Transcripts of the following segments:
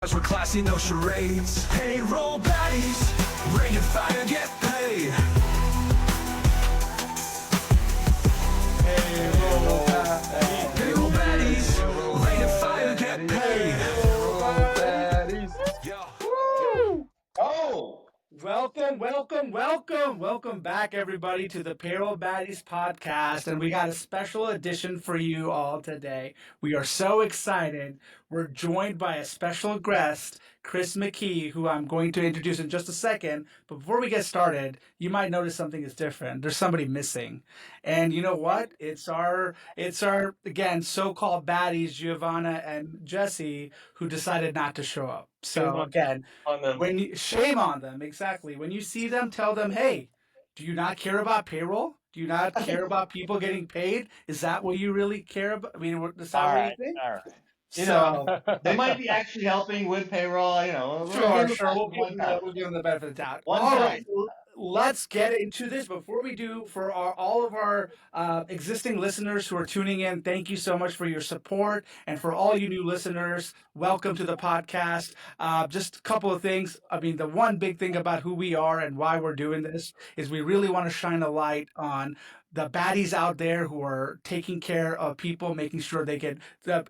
We're classy, no charades. Payroll baddies, rain and fire, get paid. Payroll baddies, rain and fire, get paid. Woo! Oh! Welcome back, everybody, to the Payroll Baddies podcast. And we got a special edition for you all today. We are so excited. We're joined by a special guest, Chris McKee, who I'm going to introduce in just a second. But before we get started, you might notice something is different. There's somebody missing. And you know what? It's our again, so-called baddies, Giovanna and Jesse, who decided not to show up. So again, shame on them, exactly. When you see them, tell them, hey, do you not care about payroll? Do you not care about people getting paid? Is that what you really care about? I mean, is that what you think? All right. So They might be actually helping with payroll. sure. We'll give them the benefit of the doubt. All right. Let's get into this. Before we do, for all of our existing listeners who are tuning in, thank you so much for your support. And for all you new listeners, welcome to the podcast. Just a couple of things. I mean, the one big thing about who we are and why we're doing this is we really want to shine a light on the baddies out there who are taking care of people, making sure the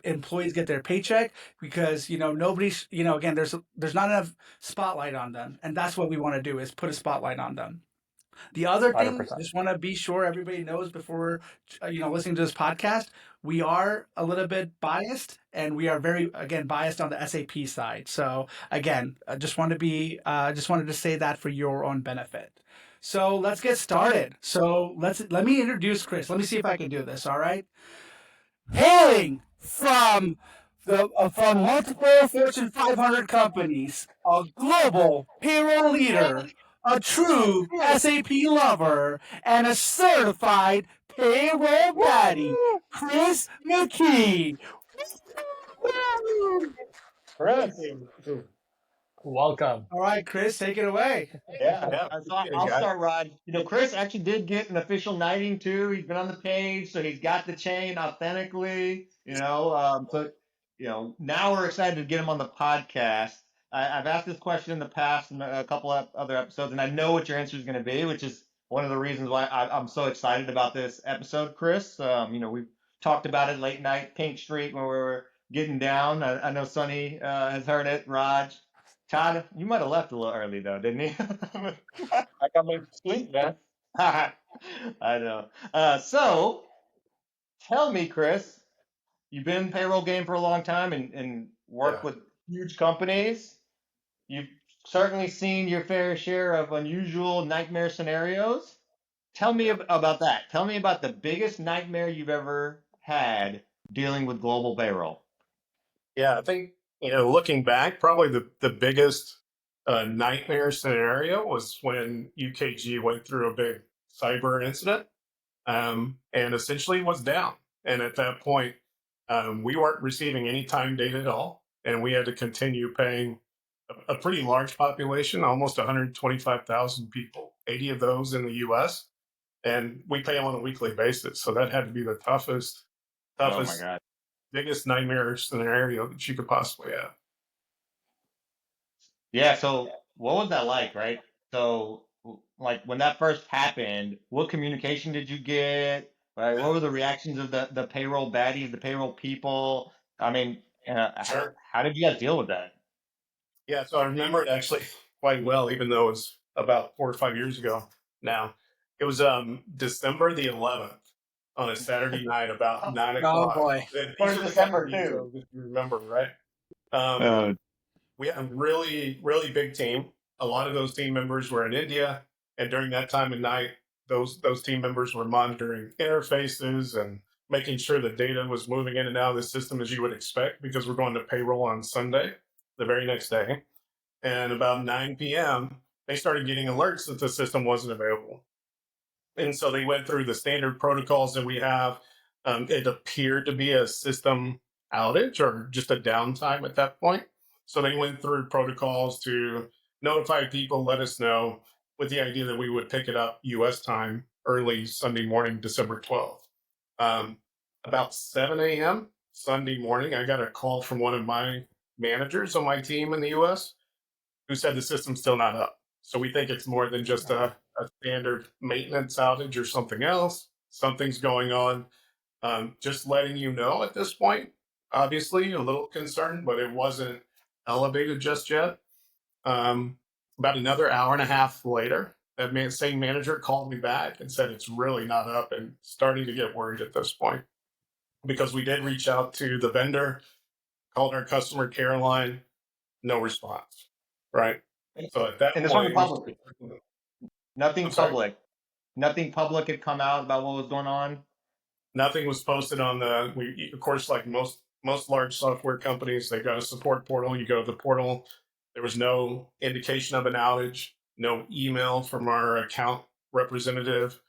employees get their paycheck, because nobody's again, there's not enough spotlight on them, and that's what we want to do, is put a spotlight on them. The other thing, 100%. just want to be sure everybody knows before listening to this podcast, we are a little bit biased, and we are very, again, biased on the SAP side. So again, I just wanted to say that for your own benefit. So let's get started. So let me introduce Chris. Let me see if I can do this. All right. Hailing from from multiple Fortune 500 companies, a global payroll leader, a true SAP lover, and a certified payroll baddie, Chris McKee. Chris. Welcome. All right, Chris, take it away. Yeah. I'll start, Rod. Chris actually did get an official knighting too. He's been on the page, so he's got the chain authentically. Now we're excited to get him on the podcast. I've asked this question in the past in a couple of other episodes, and I know what your answer is going to be, which is one of the reasons why I'm so excited about this episode, Chris. We've talked about it late night, Pink Street, when we were getting down. I know Sonny has heard it, Raj. Todd, you might have left a little early though, didn't you? I got my sleep, man. I know. So tell me, Chris, you've been in payroll game for a long time and worked with huge companies. You've certainly seen your fair share of unusual nightmare scenarios. Tell me about that. Tell me about the biggest nightmare you've ever had dealing with global payroll. Yeah, I think, looking back, probably the biggest nightmare scenario was when UKG went through a big cyber incident and essentially was down. And at that point, we weren't receiving any time data at all. And we had to continue paying a pretty large population, almost 125,000 people, 80 of those in the US. And we pay them on a weekly basis. So that had to be the toughest, Oh my God. biggest nightmare scenario that you could possibly have. Yeah, so what was that like, right? So, like when that first happened, what communication did you get? Right? What were the reactions of the payroll baddies, the payroll people? I mean, Sure. how did you guys deal with that? Yeah, so I remember it actually quite well, even though it was about 4 or 5 years ago now. It was December the 11th on a Saturday night about 9 o'clock. boy. And First these are the December, kind of too. details that you remember, right? We had a really, really big team. A lot of those team members were in India, and during that time of night, those team members were monitoring interfaces and making sure the data was moving in and out of the system as you would expect, because we're going to payroll on Sunday, the very next day. And about 9 p.m., they started getting alerts that the system wasn't available. And so they went through the standard protocols that we have. It appeared to be a system outage or just a downtime at that point. So they went through protocols to notify people, let us know, with the idea that we would pick it up U.S. time early Sunday morning, December 12th. About 7 a.m. Sunday morning, I got a call from one of my managers on my team in the US who said the system's still not up. So we think it's more than just a standard maintenance outage or something else. Something's going on. Just letting you know at this point, obviously a little concerned, but it wasn't elevated just yet. About another hour and a half later, that same manager called me back and said it's really not up and starting to get worried at this point because we did reach out to the vendor, called our customer care line, no response. Right. So at that And this point, wasn't public. Nothing public. Nothing public had come out about what was going on. Nothing was posted on of course, like most large software companies, they've got a support portal. You go to the portal. There was no indication of an outage, no email from our account representative,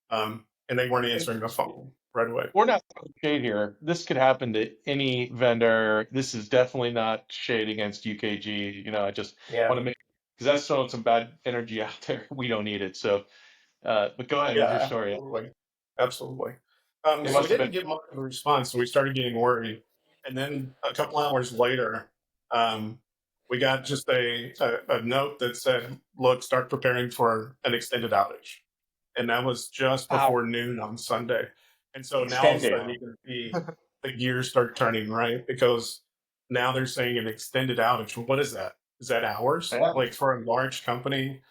and they weren't answering the phone right away. We're not shade here. This could happen to any vendor. This is definitely not shade against UKG. I just want to make, because that's throwing some bad energy out there. We don't need it. So, but go ahead with your story. Absolutely. So we didn't get much of a response, so we started getting worried. And then a couple hours later, we got just a note that said, look, start preparing for an extended outage. And that was just before noon on Sunday. And so now all of a sudden you can see the gears start turning, right? Because now they're saying an extended outage. What is that? Is that hours? Yeah. Like for a large company,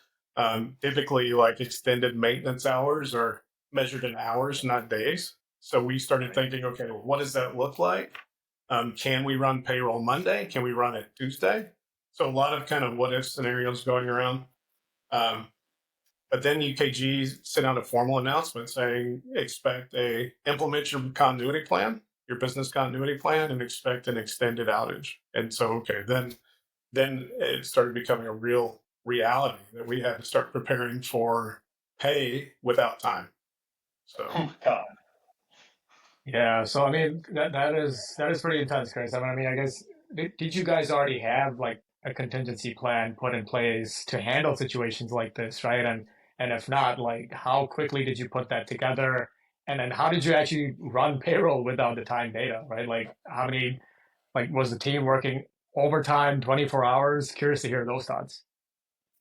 typically like extended maintenance hours are measured in hours, not days. So we started thinking, okay, well, what does that look like? Can we run payroll Monday? Can we run it Tuesday? So a lot of kind of what if scenarios going around. But then UKG sent out a formal announcement saying, implement your continuity plan, your business continuity plan, and expect an extended outage. And so, okay, then it started becoming a real reality that we had to start preparing for pay without time. So, oh my God. Yeah, so I mean that is pretty intense, Chris. I mean, I guess did you guys already have like a contingency plan put in place to handle situations like this, right? And if not, like how quickly did you put that together? And then how did you actually run payroll without the time data, right? Like how many, like was the team working overtime, 24 hours? Curious to hear those thoughts.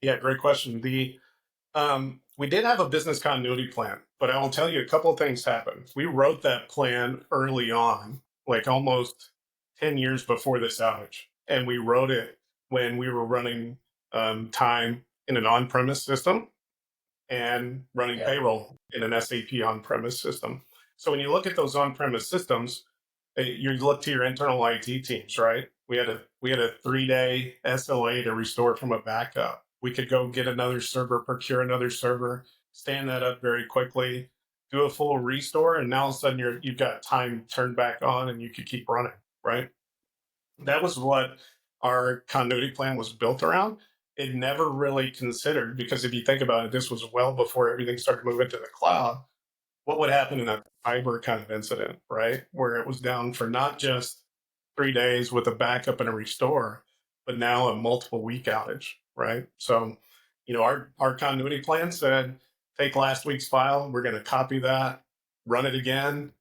Yeah, great question. We did have a business continuity plan, but I will tell you a couple of things happened. We wrote that plan early on, like almost 10 years before this outage. And we wrote it when we were running time in an on-premise system and running payroll in an SAP on-premise system. So when you look at those on-premise systems, you look to your internal IT teams, right? We had a 3-day SLA to restore from a backup. We could go get another server, procure another server, stand that up very quickly, do a full restore, and now all of a sudden you've got time turned back on and you could keep running, right? That was what our continuity plan was built around. It never really considered, because if you think about it, this was well before everything started moving to the cloud. What would happen in a cyber kind of incident, right? Where it was down for not just 3 days with a backup and a restore, but now a multiple week outage, right? So, our continuity plan said, take last week's file, we're going to copy that, run it again,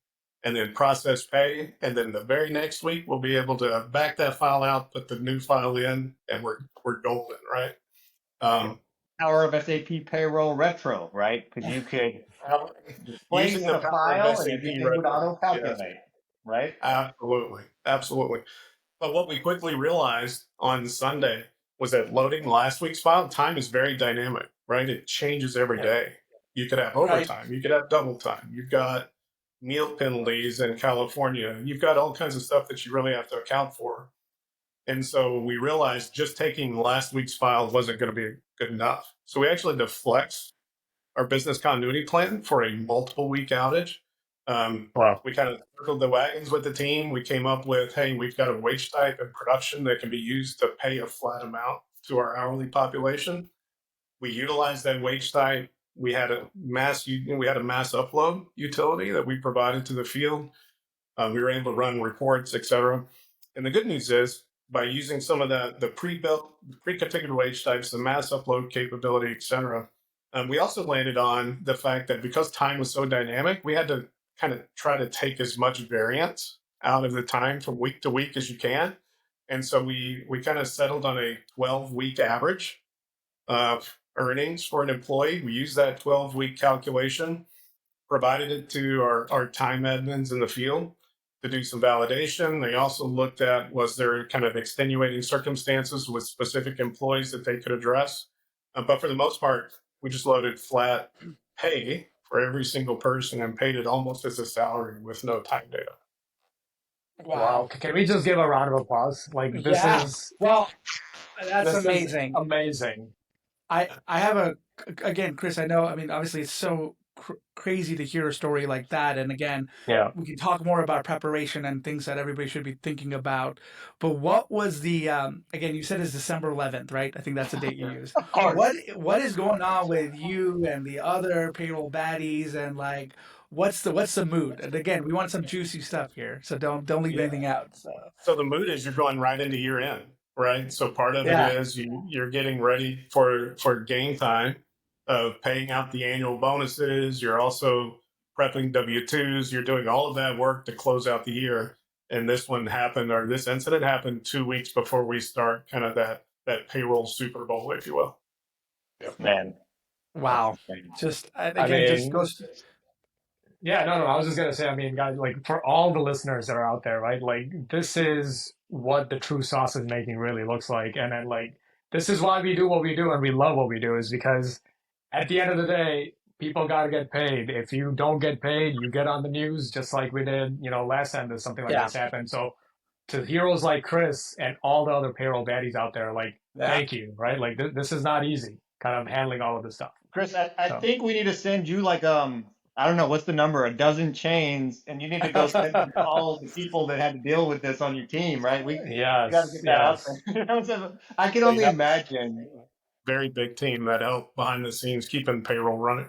and then process pay. And then the very next week, we'll be able to back that file out, put the new file in, and we're golden, right? Power of SAP payroll retro, right? Because you could displace using the power file of and SAP everything would retro. auto-calculate, right? Absolutely. But what we quickly realized on Sunday was that loading last week's file, time is very dynamic, right? It changes every day. You could have overtime, you could have double time, you've got meal penalties in California, you've got all kinds of stuff that you really have to account for. And so we realized just taking last week's file wasn't going to be good enough. So we actually had to flex our business continuity plan for a multiple week outage. We kind of circled the wagons with the team. We came up with, hey, we've got a wage type in production that can be used to pay a flat amount to our hourly population. We utilized that wage type. We had a mass upload utility that we provided to the field. We were able to run reports, et cetera. And the good news is, by using some of the pre-built, pre-configured wage types, the mass upload capability, et cetera, we also landed on the fact that because time was so dynamic, we had to kind of try to take as much variance out of the time from week to week as you can. And so we kind of settled on a 12-week average of earnings for an employee. We used that 12-week calculation, provided it to our time admins in the field to do some validation. They also looked at, was there kind of extenuating circumstances with specific employees that they could address? But for the most part, we just loaded flat pay for every single person and paid it almost as a salary with no time data. Wow. Can we just give a round of applause? Like, this Yeah. is Well, that's this is amazing. amazing. I have again, Chris, I know, I mean, obviously it's so crazy to hear a story like that. And again, Yeah. we can talk more about preparation and things that everybody should be thinking about. But what was the, again, you said it's December 11th, right? I think that's the date you used. Of course. What is going on with you and the other payroll baddies, and like, what's the mood? And again, we want some juicy stuff here. So don't leave anything out. So the mood is you're going right into year end, right? So part of Yeah. it is you're getting ready for game time of paying out the annual bonuses. You're also prepping W-2s. You're doing all of that work to close out the year. And this one happened, or this incident happened 2 weeks before we start kind of that payroll Super Bowl, if you will. Man. Wow. Just I again, mean, just goes. yeah, no, I was just gonna say, I mean, guys, like, for all the listeners that are out there, right? Like, this is what the true sausage making really looks like. And then, like, this is why we do what we do and we love what we do, is because at the end of the day, people got to get paid. If you don't get paid, you get on the news, just like we did, last time that something like Yeah. this happened. So to heroes like Chris and all the other payroll baddies out there, like, thank you, right? Like, this is not easy, kind of handling all of this stuff. Chris, I think we need to send you like I don't know what's the number, a dozen chains, and you need to go send some calls to people that had to deal with this on your team, right? We got to get that out there. I can only imagine. Very big team that helped behind the scenes keeping payroll running.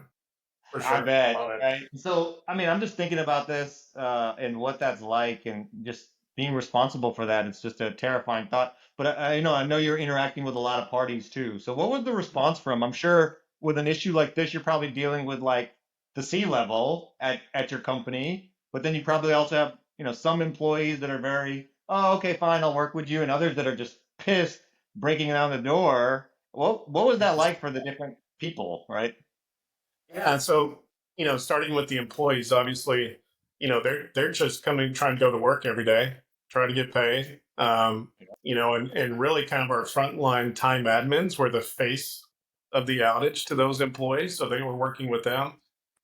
For sure. I bet. Right. So, I mean, I'm just thinking about this and what that's like, and just being responsible for that. It's just a terrifying thought. But I know you're interacting with a lot of parties too. So, what was the response from? I'm sure with an issue like this, you're probably dealing with like the C-level at your company, but then you probably also have some employees that are very, oh, okay, fine, I'll work with you, and others that are just pissed, breaking down the door. What was that like for the different people, right? Yeah. So, starting with the employees, obviously, they're just trying to go to work every day, try to get paid. And really kind of our frontline time admins were the face of the outage to those employees. So they were working with them.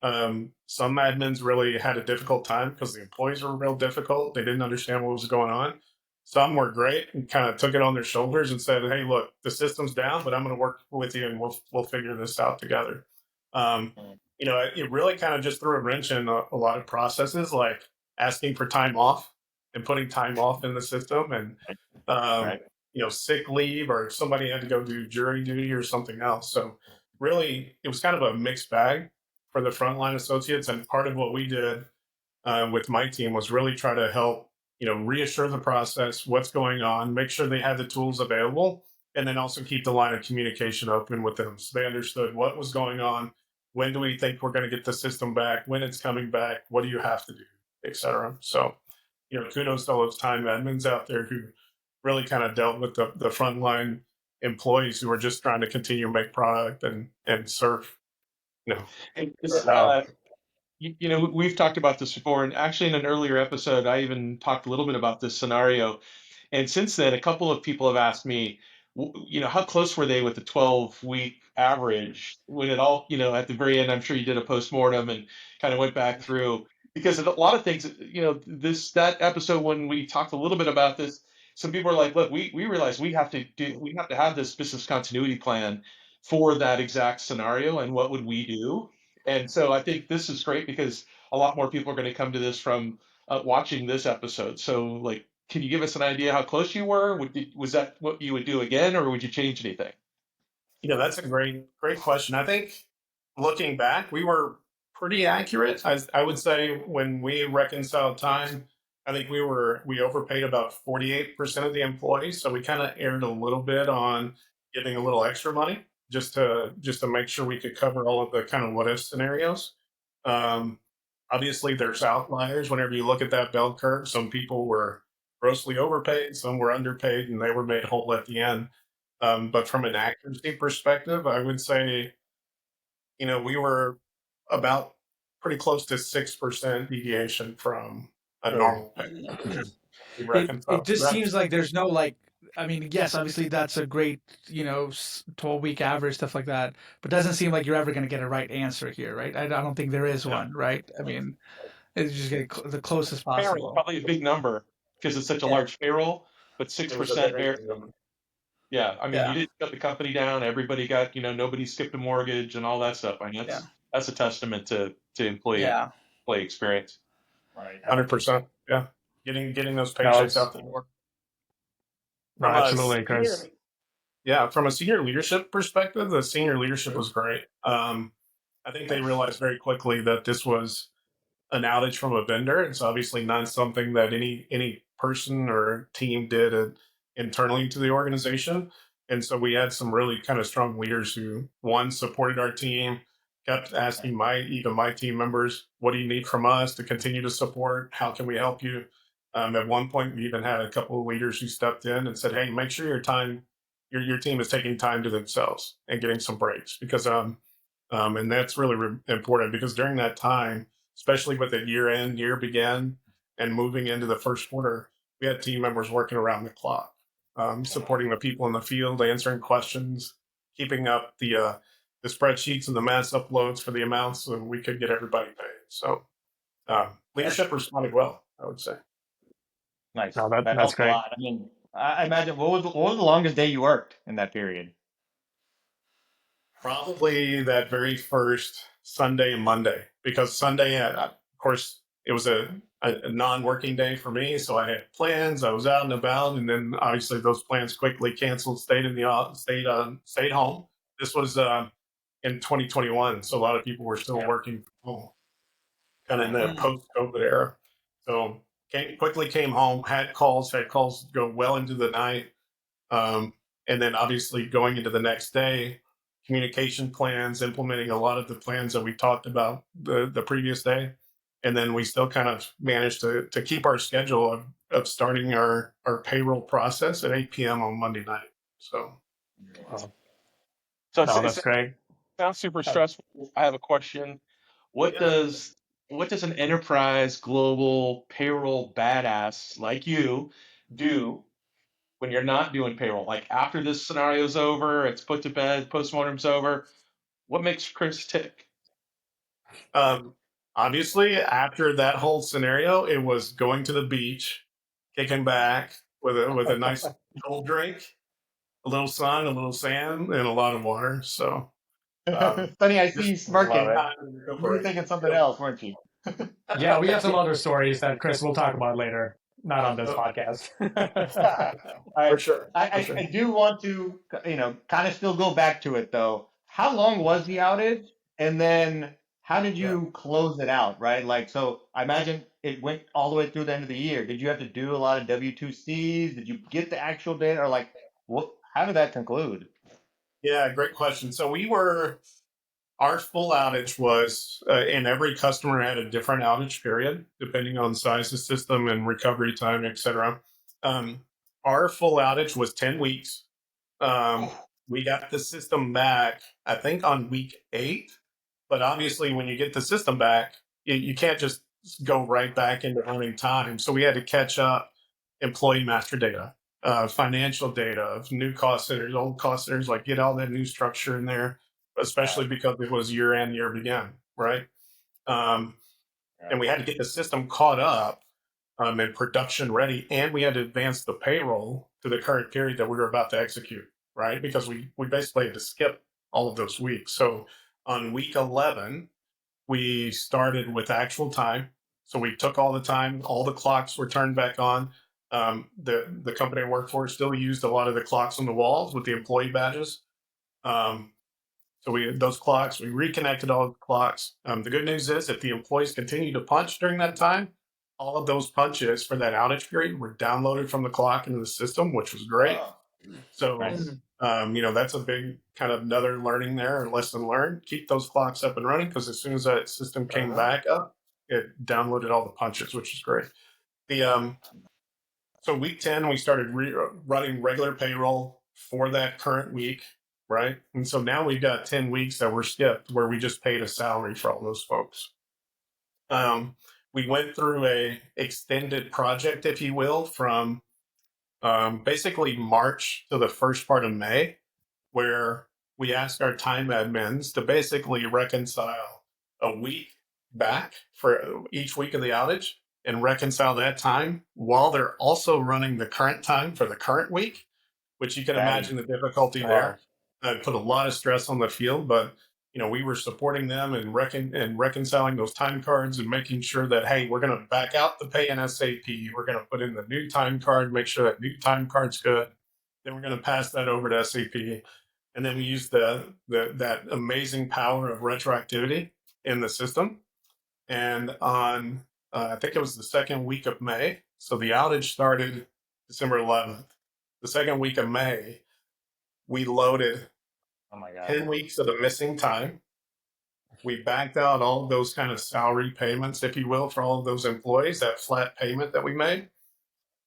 Some admins really had a difficult time because the employees were real difficult. They didn't understand what was going on. Some were great and kind of took it on their shoulders and said, "Hey, look, the system's down, but I'm going to work with you and we'll figure this out together." It really kind of just threw a wrench in a lot of processes, like asking for time off and putting time off in the system, and sick leave, or somebody had to go do jury duty or something else. So really, it was kind of a mixed bag for the frontline associates. And part of what we did with my team was really try to help, reassure the process, what's going on, make sure they had the tools available, and then also keep the line of communication open with them so they understood what was going on. When do we think we're going to get the system back? When it's coming back? What do you have to do, et cetera? So, kudos to all those time admins out there who really kind of dealt with the frontline employees who were just trying to continue to make product and serve. We've talked about this before, and actually in an earlier episode, I even talked a little bit about this scenario. And since then, a couple of people have asked me, how close were they with the 12-week average when it all, at the very end, I'm sure you did a postmortem and kind of went back through, because of a lot of things, that episode when we talked a little bit about this, some people are like, look, we realize we have to have this business continuity plan for that exact scenario, and what would we do? And so I think this is great because a lot more people are going to come to this from watching this episode. So, like, can you give us an idea how close you were? Was that what you would do again, or would you change anything? That's a great question. I think looking back, we were pretty accurate. I would say when we reconciled time, I think we overpaid about 48% of the employees. So we kind of erred a little bit on giving a little extra money just to make sure we could cover all of the kind of what if scenarios. Obviously, there's outliers. Whenever you look at that bell curve, some people were grossly overpaid, some were underpaid, and they were made whole at the end. But from an accuracy perspective, I would say, we were about pretty close to 6% deviation from a normal pay. We It reconciled. just seems like there's no like. I mean, yes, obviously that's a great 12-week average, stuff like that. But it doesn't seem like you're ever going to get a right answer here, right? I don't think there is one, right? I mean, it's just get the closest Payroll is possible. probably a big number because it's such a large payroll, but 6% there. Yeah, I mean, you didn't shut the company down. Everybody got, nobody skipped a mortgage and all that stuff. I mean, that's a testament to employee experience. Right. 100%. Yeah. Getting those paychecks out the door. No, absolutely, Chris. From a senior leadership perspective, the senior leadership was great. I think they realized very quickly that this was an outage from a vendor. It's obviously not something that any person or team did internally to the organization. And so we had some really kind of strong leaders who, one, supported our team, kept asking even my team members, what do you need from us to continue to support? How can we help you? At one point, we even had a couple of leaders who stepped in and said, hey, make sure your team is taking time to themselves and getting some breaks, because and that's really important, because during that time, especially with the year begin and moving into the first quarter, we had team members working around the clock, supporting the people in the field, answering questions, keeping up the spreadsheets and the mass uploads for the amounts so we could get everybody paid. So leadership responded well, I would say. Nice. No, that that's helps great. a lot. I mean, I imagine what was the longest day you worked in that period? Probably that very first Sunday and Monday, because Sunday, of course, it was a non-working day for me. So I had plans, I was out and about, and then obviously those plans quickly canceled, stayed home. This was in 2021. So a lot of people were still working from home, kind of in the post-COVID era. So quickly came home, had calls go well into the night. And then obviously going into the next day, communication plans, implementing a lot of the plans that we talked about the previous day. And then we still kind of managed to keep our schedule of starting our payroll process at 8 p.m. on Monday night. So That's great. Sounds super stressful. I have a question. What does an enterprise global payroll badass like you do when you're not doing payroll? Like after this scenario's over, it's put to bed, postmortem's over. What makes Chris tick? Obviously, after that whole scenario, it was going to the beach, kicking back with a nice cold drink, a little sun, a little sand, and a lot of water. So, Funny, I see you smirking. You were thinking something else, weren't you? Yeah, we have some other stories that Chris will talk about later, not on this podcast. For sure. I do want to, kind of still go back to it though. How long was the outage? And then how did you close it out, right? Like, so I imagine it went all the way through the end of the year. Did you have to do a lot of W-2Cs? Did you get the actual data, or like, how did that conclude? Yeah, great question. So our full outage was, and every customer had a different outage period, depending on size of the system and recovery time, et cetera. Our full outage was 10 weeks. We got the system back, I think, on week 8. But obviously, when you get the system back, you can't just go right back into running time. So we had to catch up employee master data, financial data of new cost centers, old cost centers, like get all that new structure in there, especially because it was year begin, right? And we had to get the system caught up and production ready, and we had to advance the payroll to the current period that we were about to execute, right? Because we basically had to skip all of those weeks. So on week 11, we started with actual time. So we took all the time, all the clocks were turned back on. The company I work for still used a lot of the clocks on the walls with the employee badges. So we had those clocks, we reconnected all the clocks. The good news is if the employees continued to punch during that time, all of those punches for that outage period were downloaded from the clock into the system, which was great. So, that's a big kind of another learning there, or lesson learned. Keep those clocks up and running, because as soon as that system came back up, it downloaded all the punches, which is great. So week 10, we started running regular payroll for that current week, right? And so now we've got 10 weeks that were skipped where we just paid a salary for all those folks. We went through a extended project, if you will, from basically March to the first part of May, where we asked our time admins to basically reconcile a week back for each week of the outage and reconcile that time while they're also running the current time for the current week, which you can imagine the difficulty there. It put a lot of stress on the field, but we were supporting them and reconciling those time cards and making sure that, hey, we're going to back out the pay in SAP. We're going to put in the new time card, make sure that new time card's good. Then we're going to pass that over to SAP. And then we use that amazing power of retroactivity in the system. And on, I think it was the second week of May. So the outage started December 11th. The second week of May, we loaded 10 weeks of the missing time. We backed out all of those kind of salary payments, if you will, for all of those employees, that flat payment that we made.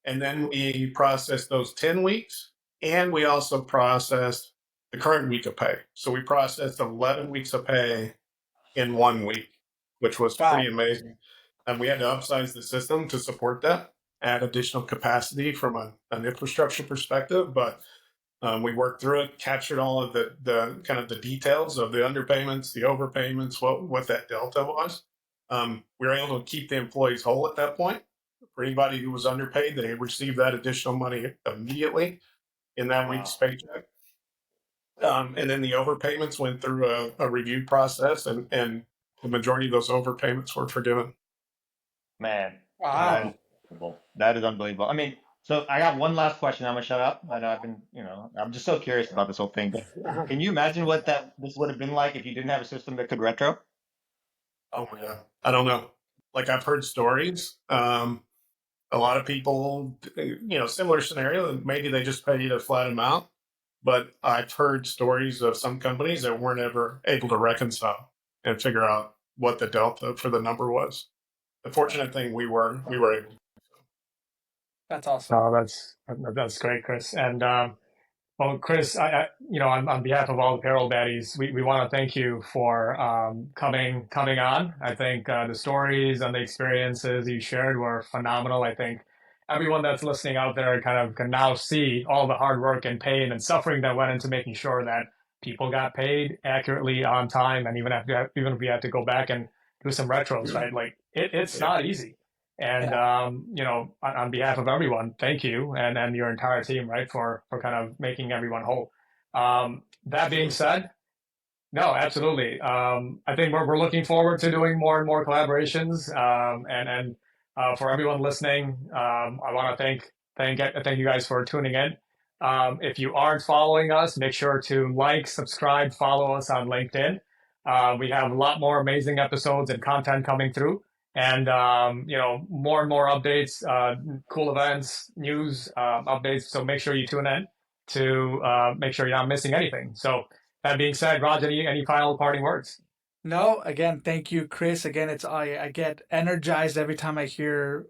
And then we processed those 10 weeks. And we also processed the current week of pay. So we processed 11 weeks of pay in 1 week, which was pretty amazing. And we had to upsize the system to support that, add additional capacity from an infrastructure perspective. But we worked through it, captured all of the kind of the details of the underpayments, the overpayments, what that delta was. We were able to keep the employees whole at that point. For anybody who was underpaid, they received that additional money immediately in that week's paycheck. And then the overpayments went through a review process, and the majority of those overpayments were forgiven. Man, wow, that is unbelievable. I mean, so I got one last question. I'm gonna shut up. I know I've been, I'm just so curious about this whole thing. Can you imagine what this would have been like if you didn't have a system that could retro? Oh my God, I don't know. Like, I've heard stories. A lot of people, similar scenario. Maybe they just paid a flat amount. But I've heard stories of some companies that weren't ever able to reconcile and figure out what the delta for the number was. The fortunate thing, we were able. That's awesome. Oh, that's great, Chris. And well, Chris, on behalf of all the payroll baddies, we want to thank you for coming on. I think the stories and the experiences you shared were phenomenal. I think everyone that's listening out there kind of can now see all the hard work and pain and suffering that went into making sure that people got paid accurately on time. And even if we had to go back and do some retros, right? Like it's not easy. And, on behalf of everyone, thank you and your entire team, right, for kind of making everyone whole. That being said, no, absolutely. I think we're looking forward to doing more and more collaborations. And for everyone listening, I want to thank you guys for tuning in. If you aren't following us, make sure to like, subscribe, follow us on LinkedIn. We have a lot more amazing episodes and content coming through. And, more and more updates, cool events, news, updates. So make sure you tune in to make sure you're not missing anything. So that being said, Raj, any final parting words? No, again, thank you, Chris. Again, I get energized every time I hear,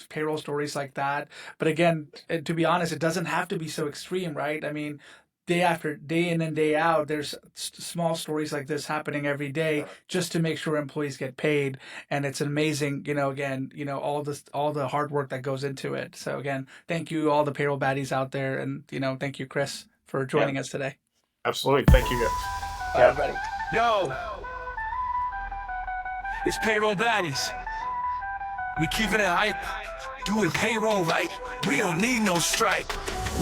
payroll stories like that. But again, to be honest, it doesn't have to be so extreme, right? I mean, day after day in and day out, there's small stories like this happening every day just to make sure employees get paid. And it's amazing, all the hard work that goes into it. So again, thank you, all the payroll baddies out there. And, thank you, Chris, for joining us today. Absolutely. Thank you, guys. Bye, everybody. Yo, it's Payroll Baddies. We keeping it hype, doing payroll right. We don't need no strike.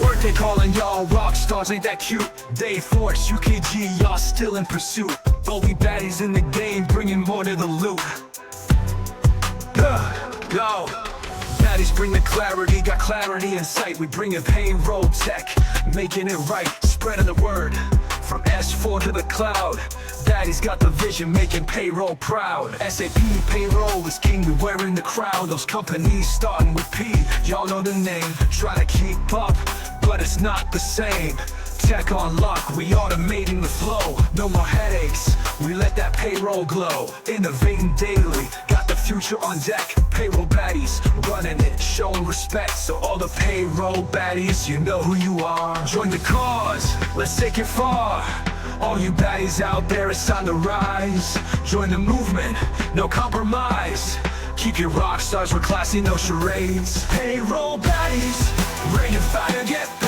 Word they calling y'all rock stars, ain't that cute? Day Force, UKG, y'all still in pursuit. Only baddies in the game, bringing more to the loop. Yo, baddies bring the clarity, got clarity in sight. We bringing payroll tech, making it right, spreading the word. From S4 to the cloud, Daddy's got the vision, making payroll proud. SAP payroll is king, we wearing the crowd. Those companies starting with P, y'all know the name. Try to keep up, but it's not the same. Tech on lock, we automating the flow. No more headaches, we let that payroll glow. Innovating daily, got the future on deck. Payroll baddies, running it, showing respect. So all the payroll baddies, you know who you are. Join the cause, let's take it far. All you baddies out there, it's time to rise. Join the movement, no compromise. Keep your rock stars, we're classy, no charades. Payroll baddies, ready to fight and get paid.